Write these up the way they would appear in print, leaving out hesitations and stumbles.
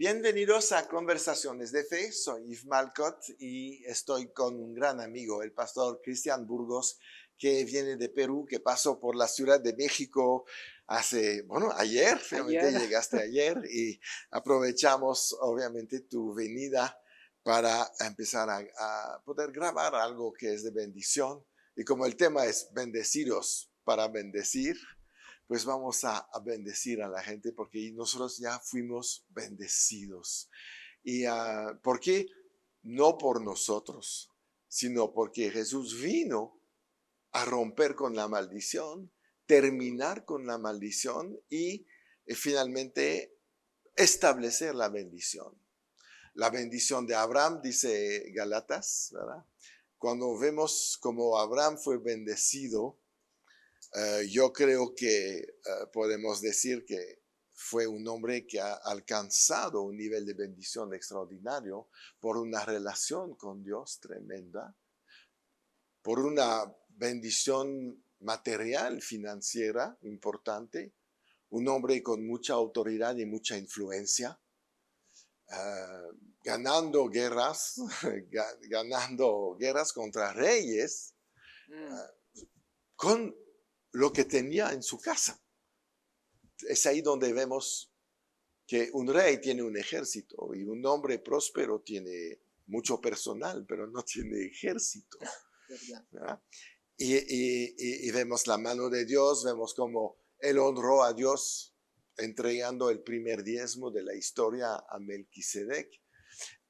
Bienvenidos a Conversaciones de Fe. Soy Yves Malcott y estoy con un gran amigo, el pastor Cristian Burgos, que viene de Perú, que pasó por la Ciudad de México ayer, finalmente llegaste ayer y aprovechamos obviamente tu venida para empezar a poder grabar algo que es de bendición. Y como el tema es bendecidos para bendecir, pues vamos a bendecir a la gente porque nosotros ya fuimos bendecidos. ¿Y por qué? No por nosotros, sino porque Jesús vino a romper con la maldición, terminar con la maldición y finalmente establecer la bendición. La bendición de Abraham, dice Gálatas, ¿verdad? Cuando vemos cómo Abraham fue bendecido, yo creo que podemos decir que fue un hombre que ha alcanzado un nivel de bendición extraordinario por una relación con Dios tremenda, por una bendición material, financiera importante, un hombre con mucha autoridad y mucha influencia, ganando guerras contra reyes, con lo que tenía en su casa. Es ahí donde vemos que un rey tiene un ejército y un hombre próspero tiene mucho personal, pero no tiene ejército. Y vemos la mano de Dios, vemos cómo él honró a Dios entregando el primer diezmo de la historia a Melquisedec.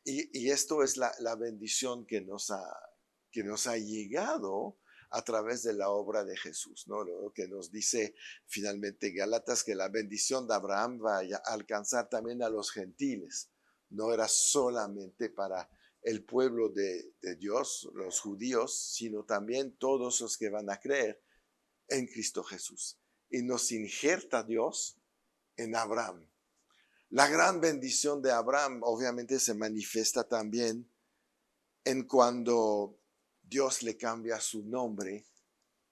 Y esto es la bendición que nos ha llegado a través de la obra de Jesús, ¿no? Lo que nos dice finalmente Gálatas, que la bendición de Abraham va a alcanzar también a los gentiles. No era solamente para el pueblo de Dios, los judíos, sino también todos los que van a creer en Cristo Jesús. Y nos injerta Dios en Abraham. La gran bendición de Abraham obviamente se manifiesta también en cuando Dios le cambia su nombre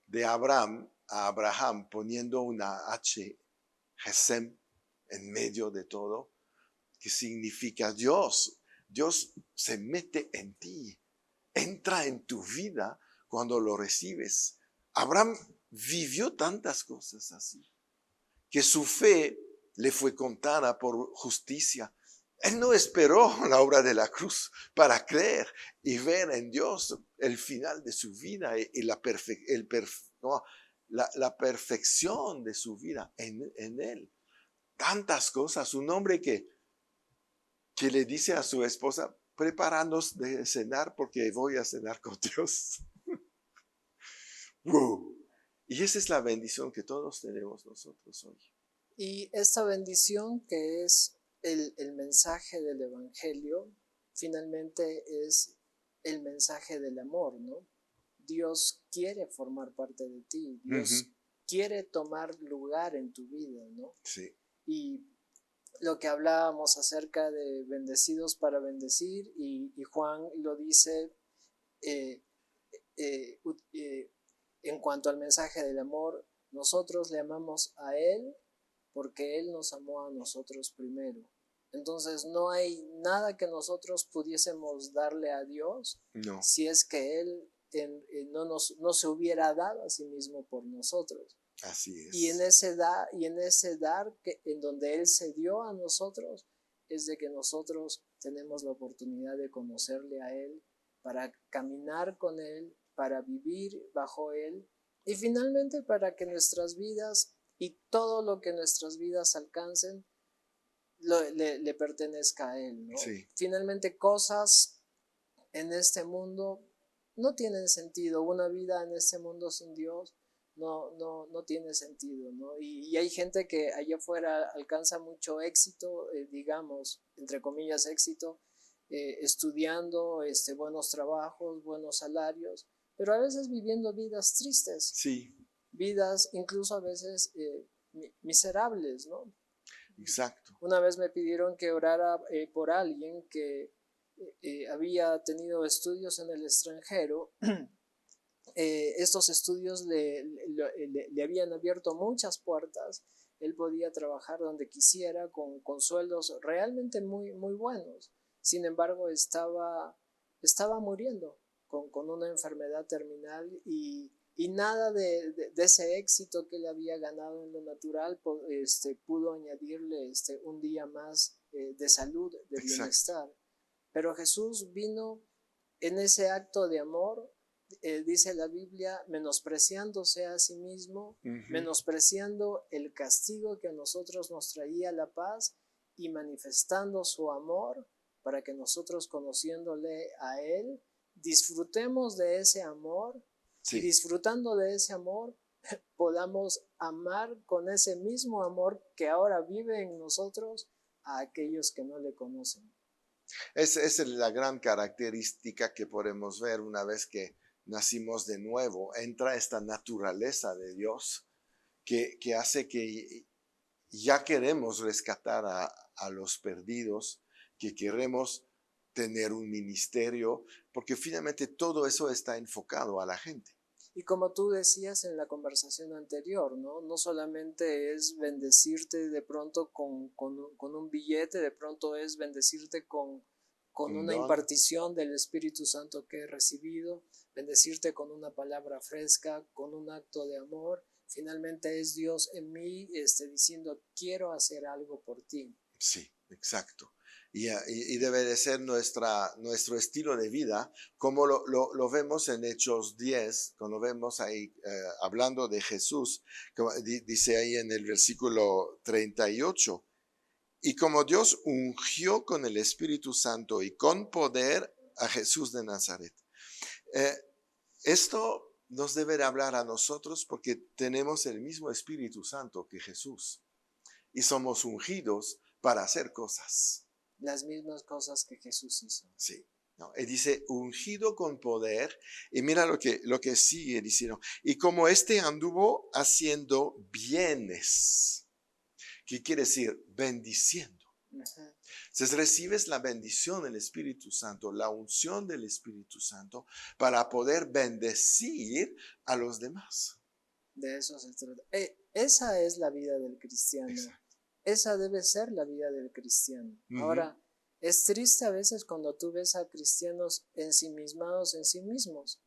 de Abraham a Abraham, poniendo una H, Gesem, en medio de todo, que significa Dios. Dios se mete en ti, entra en tu vida cuando lo recibes. Abraham vivió tantas cosas así, que su fe le fue contada por justicia. Él no esperó la obra de la cruz para creer y ver en Dios el final de su vida y la perfección de su vida en Él. Tantas cosas. Un hombre que le dice a su esposa, prepáranos de cenar porque voy a cenar con Dios. ¡Wow! Y esa es la bendición que todos tenemos nosotros hoy. Y esta bendición que es el mensaje del Evangelio, finalmente es el mensaje del amor, ¿no? Dios quiere formar parte de ti, Dios quiere tomar lugar en tu vida, ¿no? Sí. Y lo que hablábamos acerca de bendecidos para bendecir, y Juan lo dice en cuanto al mensaje del amor, nosotros le amamos a Él porque Él nos amó a nosotros primero. Entonces no hay nada que nosotros pudiésemos darle a Dios si es que Él no se hubiera dado a sí mismo por nosotros. Así es. Y en ese dar en donde Él se dio a nosotros, es de que nosotros tenemos la oportunidad de conocerle a Él, para caminar con Él, para vivir bajo Él, y finalmente para que nuestras vidas y todo lo que nuestras vidas alcancen le pertenezca a Él, ¿no? Sí. Finalmente, cosas en este mundo no tienen sentido. Una vida en este mundo sin Dios no tiene sentido, ¿no? Y hay gente que allá afuera alcanza mucho éxito, digamos, entre comillas éxito, estudiando, buenos trabajos, buenos salarios, pero a veces viviendo vidas tristes. Sí. Vidas incluso a veces miserables, ¿no? Exacto. Una vez me pidieron que orara por alguien que había tenido estudios en el extranjero. Estos estudios le habían abierto muchas puertas, él podía trabajar donde quisiera con sueldos realmente muy, muy buenos. Sin embargo, estaba muriendo con una enfermedad terminal y nada de ese éxito que él había ganado en lo natural pudo añadirle un día más de salud, de Exacto. bienestar. Pero Jesús vino en ese acto de amor, dice la Biblia, menospreciándose a sí mismo, menospreciando el castigo que a nosotros nos traía la paz y manifestando su amor para que nosotros, conociéndole a Él, disfrutemos de ese amor y disfrutando de ese amor podamos amar con ese mismo amor que ahora vive en nosotros a aquellos que no le conocen. Esa es la gran característica que podemos ver una vez que nacimos de nuevo. Entra esta naturaleza de Dios que hace que ya queremos rescatar a los perdidos, que queremos tener un ministerio, porque finalmente todo eso está enfocado a la gente. Y como tú decías en la conversación anterior, no solamente es bendecirte de pronto con un billete, de pronto es bendecirte con una impartición del Espíritu Santo que he recibido, bendecirte con una palabra fresca, con un acto de amor. Finalmente es Dios en mí diciendo, quiero hacer algo por ti. Sí, exacto. Y debe de ser nuestro estilo de vida, como lo vemos en Hechos 10, cuando vemos ahí hablando de Jesús, como dice ahí en el versículo 38, y como Dios ungió con el Espíritu Santo y con poder a Jesús de Nazaret. Esto nos debe de hablar a nosotros porque tenemos el mismo Espíritu Santo que Jesús y somos ungidos para hacer cosas. Las mismas cosas que Jesús hizo. Sí. ¿No? Y dice, ungido con poder, y mira lo que sigue diciendo, y como anduvo haciendo bienes, ¿qué quiere decir? Bendiciendo. Entonces recibes la bendición del Espíritu Santo, la unción del Espíritu Santo, para poder bendecir a los demás. De eso se trata. Esa es la vida del cristiano. Exacto. Esa debe ser la vida del cristiano. Ahora, es triste a veces cuando tú ves a cristianos ensimismados en sí mismos,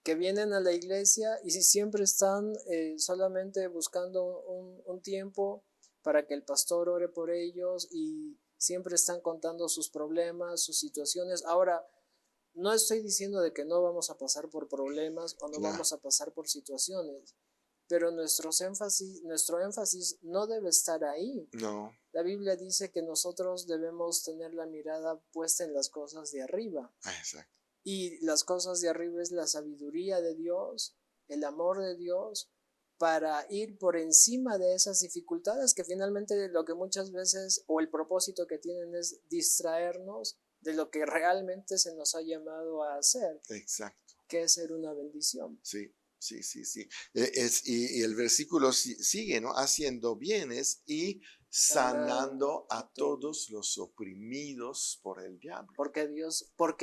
que vienen a la iglesia y siempre están solamente buscando un tiempo para que el pastor ore por ellos y siempre están contando sus problemas, sus situaciones. Ahora, no estoy diciendo de que no vamos a pasar por problemas o no vamos a pasar por situaciones, pero nuestro énfasis no debe estar ahí. No. La Biblia dice que nosotros debemos tener la mirada puesta en las cosas de arriba. Exacto. Y las cosas de arriba es la sabiduría de Dios, el amor de Dios, para ir por encima de esas dificultades que finalmente lo que muchas veces, o el propósito que tienen es distraernos de lo que realmente se nos ha llamado a hacer. Exacto. Que es ser una bendición. Sí. Sí. Y el versículo sigue, ¿no? Haciendo bienes y sanando a todos los oprimidos por el diablo. Porque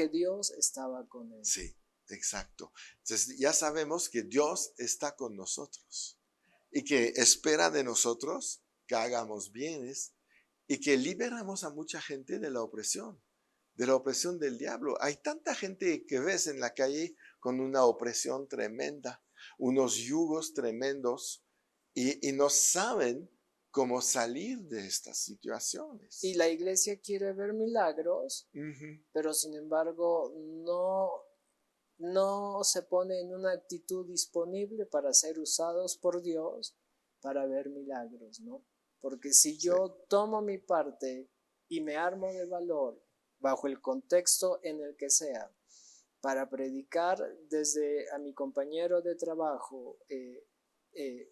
Dios estaba con él. Sí, exacto. Entonces ya sabemos que Dios está con nosotros y que espera de nosotros que hagamos bienes y que liberamos a mucha gente de la opresión del diablo. Hay tanta gente que ves en la calle con una opresión tremenda, unos yugos tremendos y no saben cómo salir de estas situaciones. Y la iglesia quiere ver milagros, pero sin embargo no se pone en una actitud disponible para ser usados por Dios para ver milagros, ¿no? Porque si yo tomo mi parte y me armo de valor bajo el contexto en el que sea, para predicar desde a mi compañero de trabajo,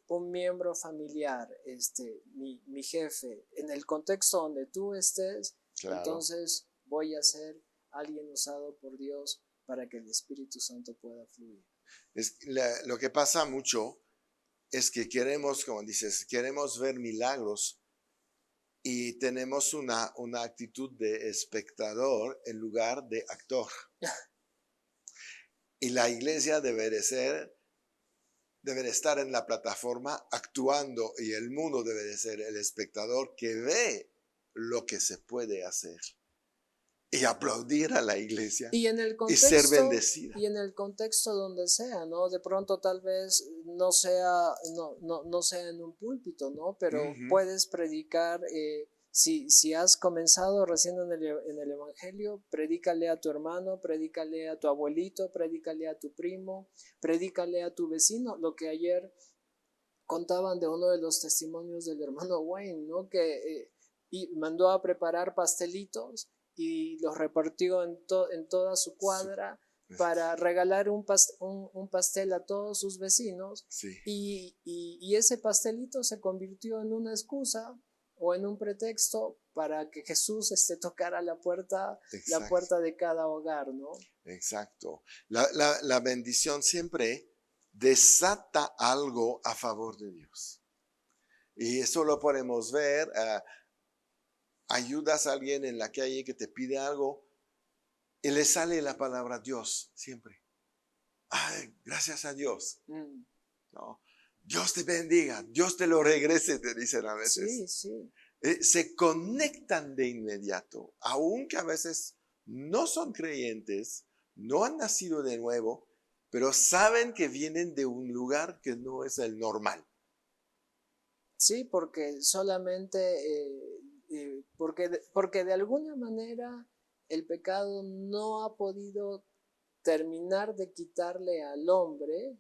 un miembro familiar, mi jefe, en el contexto donde tú estés, claro. Entonces voy a ser alguien usado por Dios para que el Espíritu Santo pueda fluir. Lo que pasa mucho es que queremos, como dices, queremos ver milagros y tenemos una actitud de espectador en lugar de actor. Y la iglesia debe debe de estar en la plataforma actuando y el mundo debe de ser el espectador que ve lo que se puede hacer y aplaudir a la iglesia Y en el y ser contexto, bendecida. y en el contexto donde sea, ¿no? De pronto tal vez no sea, no sea en un púlpito, ¿no? Pero Ujú. puedes predicar, si has comenzado recién en el Evangelio, predícale a tu hermano, predícale a tu abuelito, predícale a tu primo, predícale a tu vecino, lo que ayer contaban de uno de los testimonios del hermano Wayne, ¿no? Que y mandó a preparar pastelitos y los repartió en toda su Sí, cuadra para regalar un pastel a todos sus vecinos sí, y ese pastelito se convirtió en una excusa o en un pretexto para que Jesús tocara la exacto, puerta de cada hogar, ¿no? exacto. La bendición siempre desata algo a favor de Dios. Y eso lo podemos ver. Ayudas a alguien en la calle que te pide algo y le sale la palabra Dios siempre. Ay, gracias a Dios. Mm, ¿No? Dios te bendiga, Dios te lo regrese, te dicen a veces. sí, sí. Se conectan de inmediato, aunque a veces no son creyentes, no han nacido de nuevo, pero saben que vienen de un lugar que no es el normal. Sí, porque solamente, porque de alguna manera el pecado no ha podido terminar de quitarle al hombre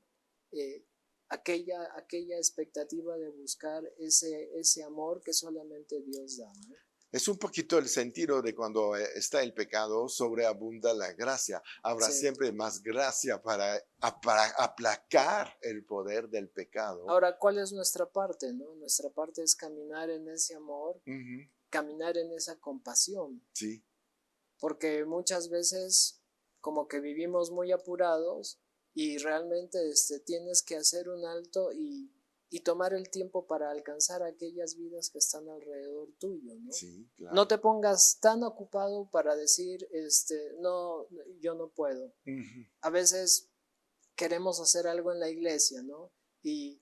eh, aquella expectativa de buscar ese amor que solamente Dios da, ¿no? Es un poquito el sentido de cuando está el pecado, sobreabunda la gracia. Habrá Sí. siempre más gracia para aplacar el poder del pecado. Ahora, ¿cuál es nuestra parte, no? Nuestra parte es caminar en ese amor, Ujú. caminar en esa compasión, Sí, porque muchas veces como que vivimos muy apurados y realmente tienes que hacer un alto y tomar el tiempo para alcanzar aquellas vidas que están alrededor tuyo, ¿no? sí, No claro. te pongas tan ocupado para decir, no, yo no puedo. Ujú. A veces queremos hacer algo en la iglesia, ¿no? Y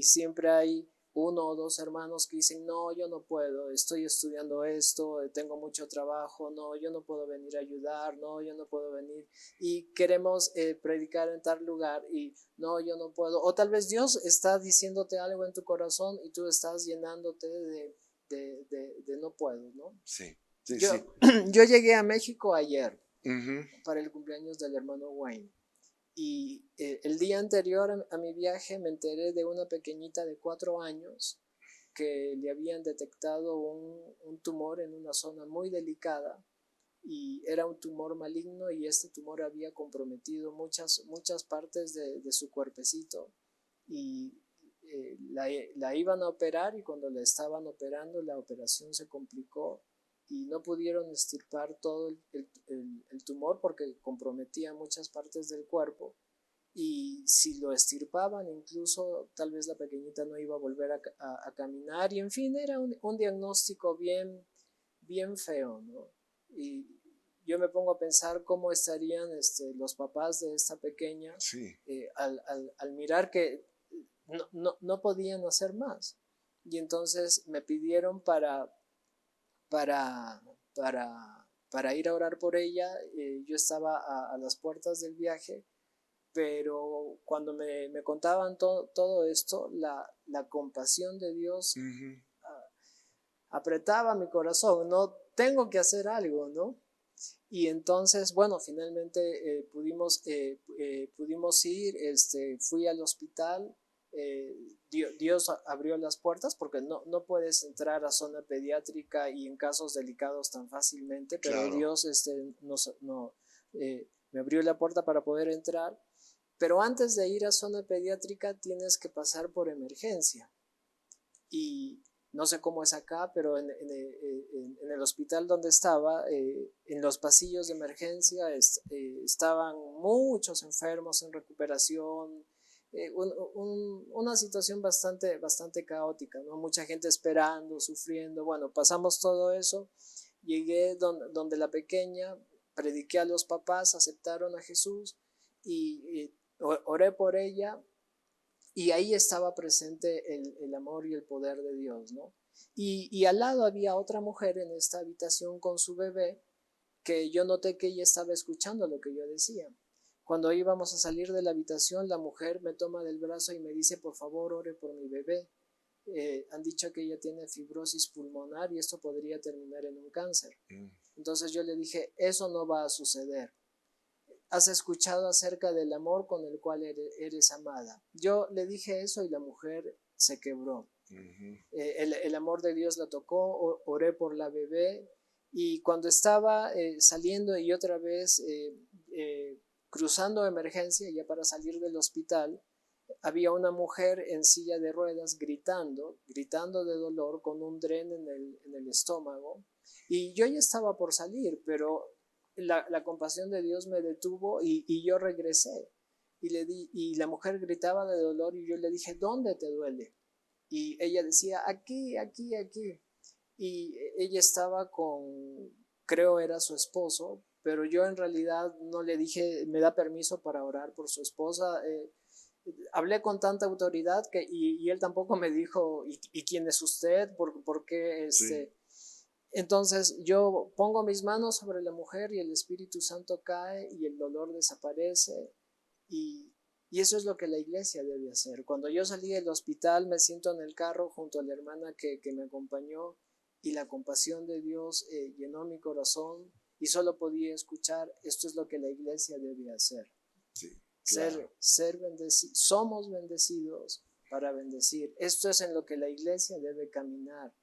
siempre hay uno o dos hermanos que dicen, no, yo no puedo, estoy estudiando esto, tengo mucho trabajo, no, yo no puedo venir a ayudar, no, yo no puedo venir. Y queremos predicar en tal lugar y no, yo no puedo. O tal vez Dios está diciéndote algo en tu corazón y tú estás llenándote de no puedo, ¿no? Sí, sí, Yo, sí. yo llegué a México ayer Ujú. para el cumpleaños del hermano Wayne. Y el día anterior a mi viaje me enteré de una pequeñita de 4 años que le habían detectado un tumor en una zona muy delicada y era un tumor maligno y este tumor había comprometido muchas partes de su cuerpecito y la iban a operar y cuando la estaban operando la operación se complicó y no pudieron extirpar todo el tumor porque comprometía muchas partes del cuerpo y si lo extirpaban incluso tal vez la pequeñita no iba a volver a caminar y en fin era un diagnóstico bien feo, ¿no? Y yo me pongo a pensar cómo estarían los papás de esta pequeña Sí. al mirar que no podían hacer más. Y entonces me pidieron para, para ir a orar por ella. Yo estaba a las puertas del viaje, pero cuando me contaban todo esto, la compasión de Dios Ujú. apretaba mi corazón, no tengo que hacer algo, ¿no? Y entonces, bueno, finalmente pudimos ir, fui al hospital, Dios abrió las puertas porque no puedes entrar a zona pediátrica y en casos delicados tan fácilmente, pero Claro. Dios me abrió la puerta para poder entrar. Pero antes de ir a zona pediátrica tienes que pasar por emergencia. Y no sé cómo es acá, pero en el hospital donde estaba, en los pasillos de emergencia estaban muchos enfermos en recuperación, una situación bastante caótica, ¿no? Mucha gente esperando, sufriendo. Bueno, pasamos todo eso, llegué donde la pequeña, prediqué a los papás, aceptaron a Jesús y oré por ella Y ahí estaba presente el amor y el poder de Dios, ¿no? Y al lado había otra mujer en esta habitación con su bebé, que yo noté que ella estaba escuchando lo que yo decía. Cuando íbamos a salir de la habitación, la mujer me toma del brazo y me dice, por favor, ore por mi bebé. Han dicho que ella tiene fibrosis pulmonar y esto podría terminar en un cáncer. Entonces yo le dije, eso no va a suceder. Has escuchado acerca del amor con el cual eres amada. Yo le dije eso y la mujer se quebró. El amor de Dios la tocó, oré por la bebé y cuando estaba saliendo y otra vez cruzando emergencia ya para salir del hospital, había una mujer en silla de ruedas gritando de dolor con un dren en el estómago y yo ya estaba por salir, pero la compasión de Dios me detuvo y yo regresé y la mujer gritaba de dolor y yo le dije, ¿dónde te duele? Y ella decía, aquí, aquí, aquí. Y ella estaba con, creo era su esposo, pero yo en realidad no le dije, me da permiso para orar por su esposa. Hablé con tanta autoridad y él tampoco me dijo, ¿y quién es usted? ¿Por qué Sí. Entonces yo pongo mis manos sobre la mujer y el Espíritu Santo cae y el dolor desaparece y, y eso es lo que la iglesia debe hacer. Cuando yo salí del hospital me siento en el carro junto a la hermana que me acompañó y la compasión de Dios llenó mi corazón y solo podía escuchar, esto es lo que la iglesia debe hacer. Sí, claro. Ser bendecidos, somos bendecidos para bendecir. Esto es en lo que la iglesia debe caminar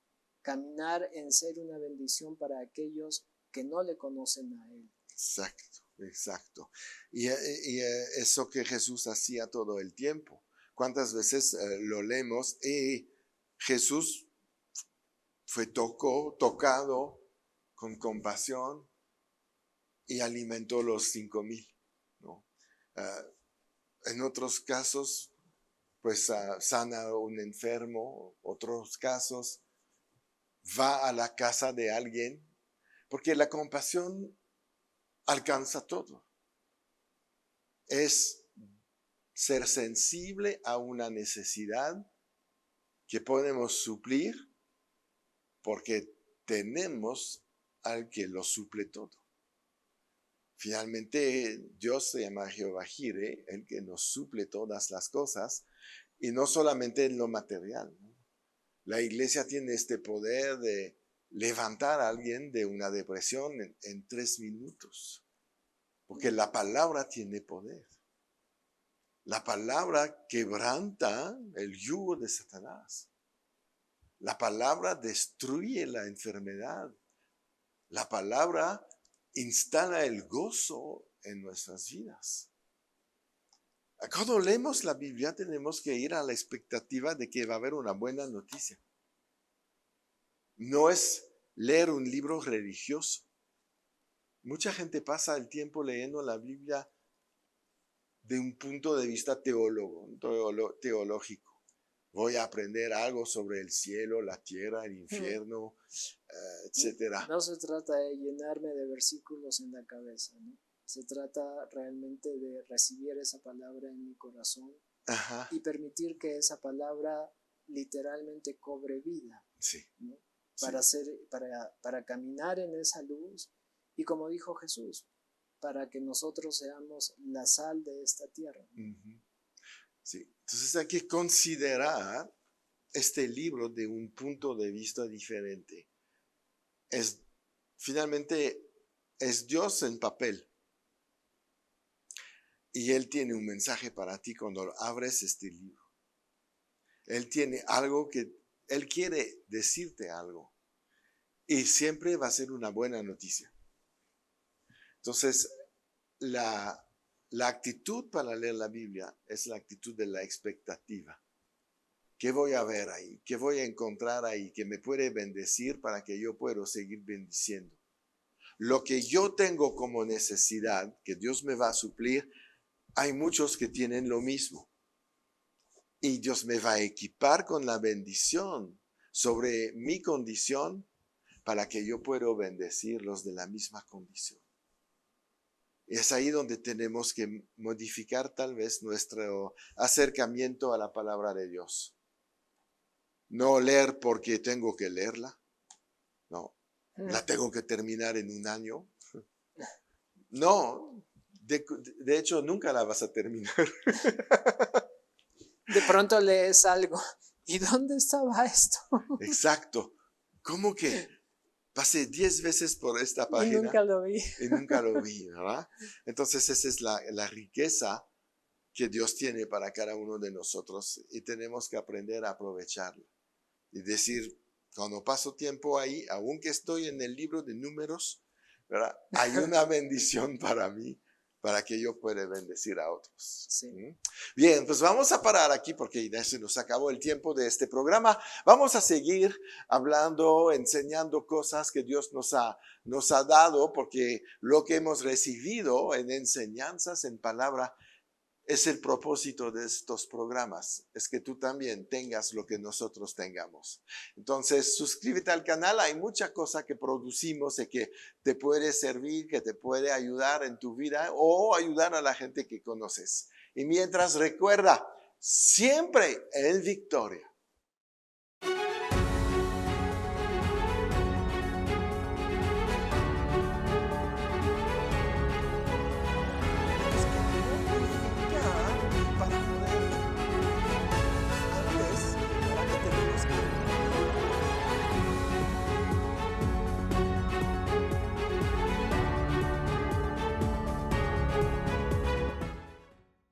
en ser una bendición para aquellos que no le conocen a Él. Exacto, exacto. Y eso que Jesús hacía todo el tiempo. ¿Cuántas veces lo leemos? Y Jesús fue tocado con compasión y alimentó los 5,000, ¿no? En otros casos, pues sana a un enfermo, otros casos, va a la casa de alguien, porque la compasión alcanza todo. Es ser sensible a una necesidad que podemos suplir porque tenemos al que lo suple todo. Finalmente, Dios se llama Jehová Jireh, el que nos suple todas las cosas, y no solamente en lo material, ¿no? La iglesia tiene este poder de levantar a alguien de una depresión en 3 minutos, porque la palabra tiene poder. La palabra quebranta el yugo de Satanás. La palabra destruye la enfermedad. La palabra instala el gozo en nuestras vidas. Cuando leemos la Biblia tenemos que ir a la expectativa de que va a haber una buena noticia. No es leer un libro religioso. Mucha gente pasa el tiempo leyendo la Biblia de un punto de vista teológico. Voy a aprender algo sobre el cielo, la tierra, el infierno, etc. No se trata de llenarme de versículos en la cabeza, ¿no? Se trata realmente de recibir esa palabra en mi corazón. Ajá. Y permitir que esa palabra literalmente cobre vida, sí. ¿no? Para caminar en esa luz y como dijo Jesús, para que nosotros seamos la sal de esta tierra. Uh-huh. Sí. Entonces hay que considerar este libro de un punto de vista diferente. Finalmente es Dios en papel. Y Él tiene un mensaje para ti cuando abres este libro. Él tiene algo que Él quiere decirte algo. Y siempre va a ser una buena noticia. Entonces, la actitud para leer la Biblia es la actitud de la expectativa. ¿Qué voy a ver ahí? ¿Qué voy a encontrar ahí que me puede bendecir para que yo pueda seguir bendiciendo? Lo que yo tengo como necesidad, que Dios me va a suplir, hay muchos que tienen lo mismo. Y Dios me va a equipar con la bendición sobre mi condición para que yo pueda bendecirlos de la misma condición. Y es ahí donde tenemos que modificar tal vez nuestro acercamiento a la palabra de Dios. No leer porque tengo que leerla. No, la tengo que terminar en un año. No, de hecho nunca la vas a terminar. De pronto lees algo. ¿Y dónde estaba esto? Exacto. ¿Cómo que pasé 10 veces por esta Y página nunca lo vi. y nunca lo vi, ¿verdad? Entonces esa es la riqueza que Dios tiene para cada uno de nosotros y tenemos que aprender a aprovecharla. Y decir, cuando paso tiempo ahí, aunque estoy en el libro de Números, ¿verdad? Hay una bendición para mí, para que yo pueda bendecir a otros. Sí. Bien, pues vamos a parar aquí porque ya se nos acabó el tiempo de este programa. Vamos a seguir hablando, enseñando cosas que Dios nos ha dado, porque lo que hemos recibido en enseñanzas, en palabra, es el propósito de estos programas, es que tú también tengas lo que nosotros tengamos. Entonces, suscríbete al canal, hay mucha cosa que producimos y que te puede servir, que te puede ayudar en tu vida o ayudar a la gente que conoces. Y mientras recuerda, siempre en victoria.